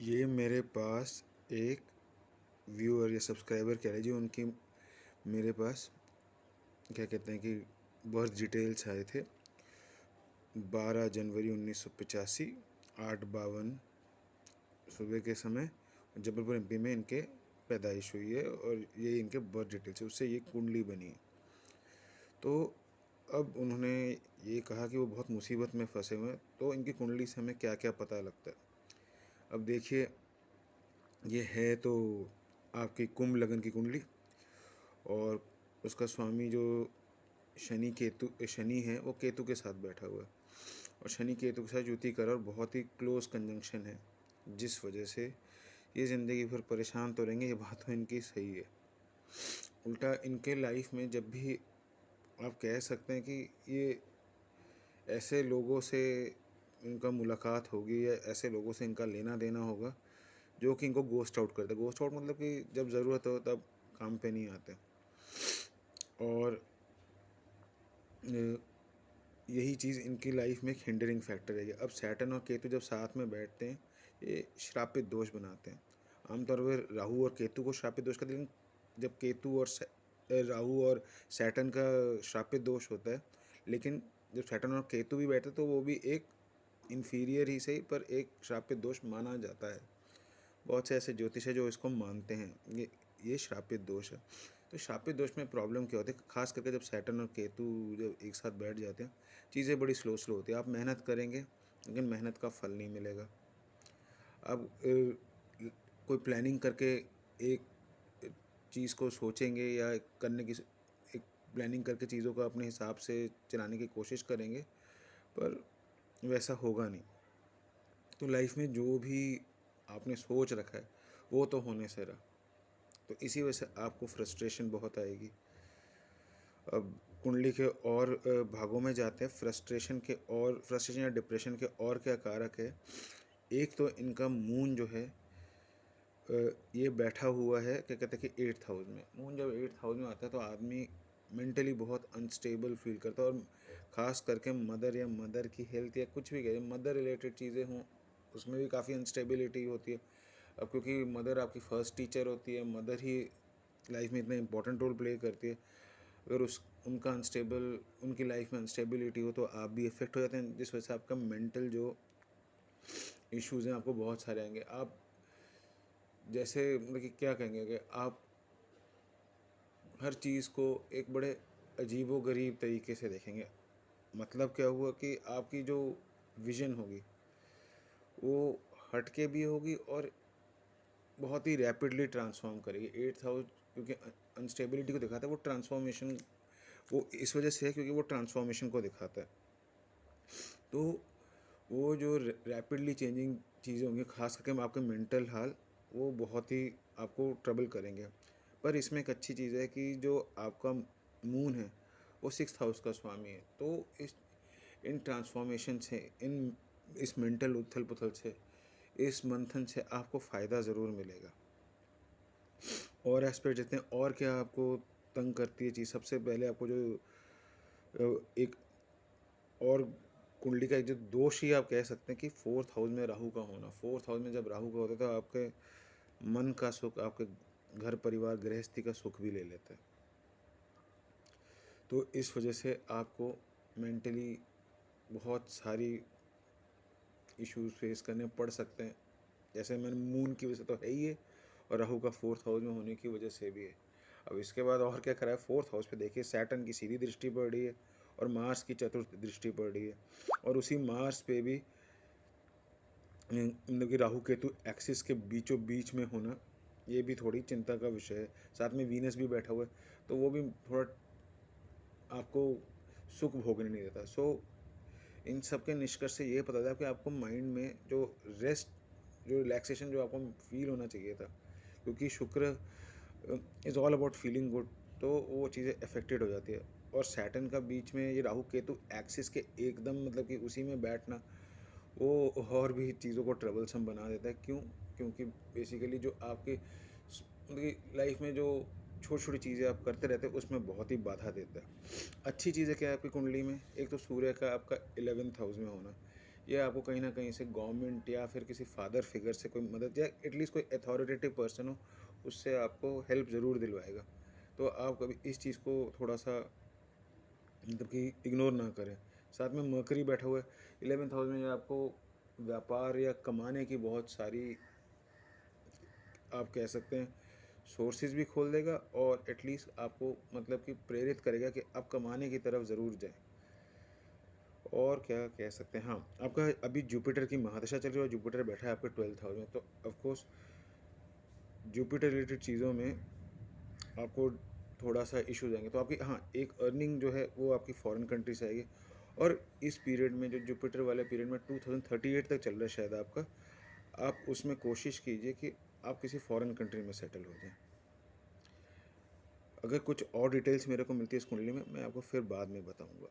ये मेरे पास एक व्यूअर या सब्सक्राइबर कह लीजिए, उनकी मेरे पास क्या कहते हैं कि बर्थ डिटेल्स आए थे 12 जनवरी 1985 8:52 सुबह के समय जबलपुर एमपी में इनके पैदाइश हुई है और ये इनके बर्थ डिटेल्स है, उससे ये कुंडली बनी है। तो अब उन्होंने ये कहा कि वो बहुत मुसीबत में फंसे हुए हैं, तो इनकी कुंडली से हमें क्या क्या पता लगता है। अब देखिए, ये है तो आपकी कुंभ लगन की कुंडली, और उसका स्वामी जो शनि है, वो केतु के साथ बैठा हुआ है, और शनि केतु के साथ युति कर और बहुत ही क्लोज कंजंक्शन है, जिस वजह से ये ज़िंदगी भर परेशान तो रहेंगे। ये बात तो इनकी सही है। उल्टा इनके लाइफ में जब भी आप कह सकते हैं कि ये ऐसे लोगों से इनका मुलाकात होगी या ऐसे लोगों से इनका लेना देना होगा जो कि इनको गोस्ट आउट करते। गोस्ट आउट मतलब कि जब ज़रूरत हो तब काम पे नहीं आते। और यही चीज़ इनकी लाइफ में एक हिंडरिंग फैक्टर है। अब सैटर्न और केतु जब साथ में बैठते हैं, ये श्रापित दोष बनाते हैं। आमतौर पर राहु और केतु को श्रापित दोष कहते हैं, लेकिन जब केतु और राहु और सैटर्न का श्रापित दोष होता है, लेकिन जब सैटर्न और केतु भी बैठते तो वो भी एक इन्फीरियर ही सही पर एक श्रापित दोष माना जाता है। बहुत से ऐसे ज्योतिष है जो इसको मानते हैं, ये श्रापित दोष है। तो श्रापित दोष में प्रॉब्लम क्या होती है, खास करके जब सैटर्न और केतु जब एक साथ बैठ जाते हैं, चीज़ें बड़ी स्लो स्लो होती है। आप मेहनत करेंगे लेकिन मेहनत का फल नहीं मिलेगा। अब कोई प्लानिंग करके एक चीज़ को सोचेंगे या करने की एक प्लानिंग करके चीज़ों को अपने हिसाब से चलाने की कोशिश करेंगे, पर वैसा होगा नहीं। तो लाइफ में जो भी आपने सोच रखा है वो तो होने से रहा, तो इसी वजह से आपको फ्रस्ट्रेशन बहुत आएगी। अब कुंडली के और भागों में जाते हैं। फ्रस्ट्रेशन या डिप्रेशन के और क्या कारक है। एक तो इनका मून जो है, ये बैठा हुआ है, क्या कहते हैं कि 8th हाउस में। मून जब 8th हाउस में आता है तो आदमी मेंटली बहुत अनस्टेबल फील करता है, और ख़ास करके मदर की हेल्थ या कुछ भी कहें, मदर रिलेटेड चीज़ें हों, उसमें भी काफ़ी अनस्टेबिलिटी होती है। अब क्योंकि मदर आपकी फ़र्स्ट टीचर होती है, मदर ही लाइफ में इतना इंपॉर्टेंट रोल प्ले करती है। अगर उनकी लाइफ में अनस्टेबिलिटी हो तो आप भी इफ़ेक्ट हो जाते हैं, जिस वजह से आपका मेंटल जो इश्यूज़ हैं आपको बहुत सारे आएंगे। आप जैसे मतलब कि क्या कहेंगे कि आप हर चीज़ को एक बड़े अजीबो-गरीब तरीके से देखेंगे। मतलब क्या हुआ कि आपकी जो विज़न होगी वो हटके भी होगी और बहुत ही रैपिडली ट्रांसफ़ॉर्म करेगी। 8th हाउस क्योंकि अनस्टेबिलिटी को दिखाता है, वो ट्रांसफ़ॉर्मेशन वो इस वजह से है क्योंकि वो ट्रांसफ़ॉर्मेशन को दिखाता है। तो वो जो रैपिडली चेंजिंग चीज़ें होंगी, ख़ास करके आपके मेंटल हाल, वो बहुत ही आपको ट्रबल करेंगे। पर इसमें एक अच्छी चीज़ है कि जो आपका मून है वो 6th हाउस का स्वामी है। तो इन ट्रांसफॉर्मेशन से, इस मेंटल उथल पुथल से, इस मंथन से आपको फ़ायदा ज़रूर मिलेगा। और एस्पेक्ट देते हैं, और क्या आपको तंग करती है चीज़। सबसे पहले आपको जो एक और कुंडली का एक जो दोष ही आप कह सकते हैं कि 4th हाउस में राहु का होना। 4th हाउस में जब राहु का होता है तो आपके मन का सुख, आपके घर परिवार गृहस्थी का सुख भी ले लेता है। तो इस वजह से आपको मेंटली बहुत सारी इश्यूज फेस करने पड़ सकते हैं। जैसे मैंने मून की वजह से तो है ही है, और राहु का 4th हाउस में होने की वजह से भी है। अब इसके बाद और क्या करा है, 4th हाउस पे देखिए सैटर्न की सीधी दृष्टि पड़ रही है और मार्स की चतुर्थ दृष्टि पड़ रही है, और उसी मार्स पे भी मतलब कि राहु केतु एक्सिस के बीचों बीच में होना, ये भी थोड़ी चिंता का विषय है। साथ में वीनस भी बैठा हुआ है, तो वो भी थोड़ा आपको सुख भोगने नहीं देता। इन सब के निष्कर्ष से ये पता चला कि आपको माइंड में जो रेस्ट, जो रिलैक्सेशन जो आपको फील होना चाहिए था, क्योंकि शुक्र is all about feeling good, तो वो चीज़ें अफेक्टेड हो जाती है। और सैटर्न का बीच में ये राहु केतु एक्सिस के एकदम मतलब कि उसी में बैठना, वो और भी चीज़ों को ट्रबलसम बना देता है। क्यों? क्योंकि बेसिकली जो आपकी मतलब कि लाइफ में जो छोटी छोटी चीज़ें आप करते रहते हैं उसमें बहुत ही बाधा देता है। अच्छी चीज़ें क्या है आपकी कुंडली में, एक तो सूर्य का आपका 11th हाउस में होना, ये आपको कहीं ना कहीं से गवर्नमेंट या फिर किसी फादर फिगर से कोई मदद या एटलीस्ट कोई अथॉरिटेटिव पर्सन हो, उससे आपको हेल्प ज़रूर दिलवाएगा। तो आप कभी इस चीज़ को थोड़ा सा मतलब कि इग्नोर ना करें। साथ में मरकरी बैठा हुआ है 11th हाउस में, ये आपको व्यापार या कमाने की बहुत सारी आप कह सकते हैं सोर्सेज भी खोल देगा, और एटलीस्ट आपको मतलब कि प्रेरित करेगा कि आप कमाने की तरफ ज़रूर जाएं। और क्या कह सकते हैं, हाँ, आपका अभी जुपिटर की महादशा चल रही है और जुपिटर बैठा है आपके 12th हाउस में, तो ऑफकोर्स जुपिटर रिलेटेड चीज़ों में आपको थोड़ा सा इशू जाएंगे। तो आपकी, हाँ, एक अर्निंग जो है वो आपकी फॉरेन कंट्री से आएगी। और इस पीरियड में जो जुपिटर वाले पीरियड में 2038 तक चल रहा है शायद आपका, आप उसमें कोशिश कीजिए कि आप किसी फॉरेन कंट्री में सेटल हो जाएं। अगर कुछ और डिटेल्स मेरे को मिलती है इस कुंडली में, मैं आपको फिर बाद में बताऊंगा।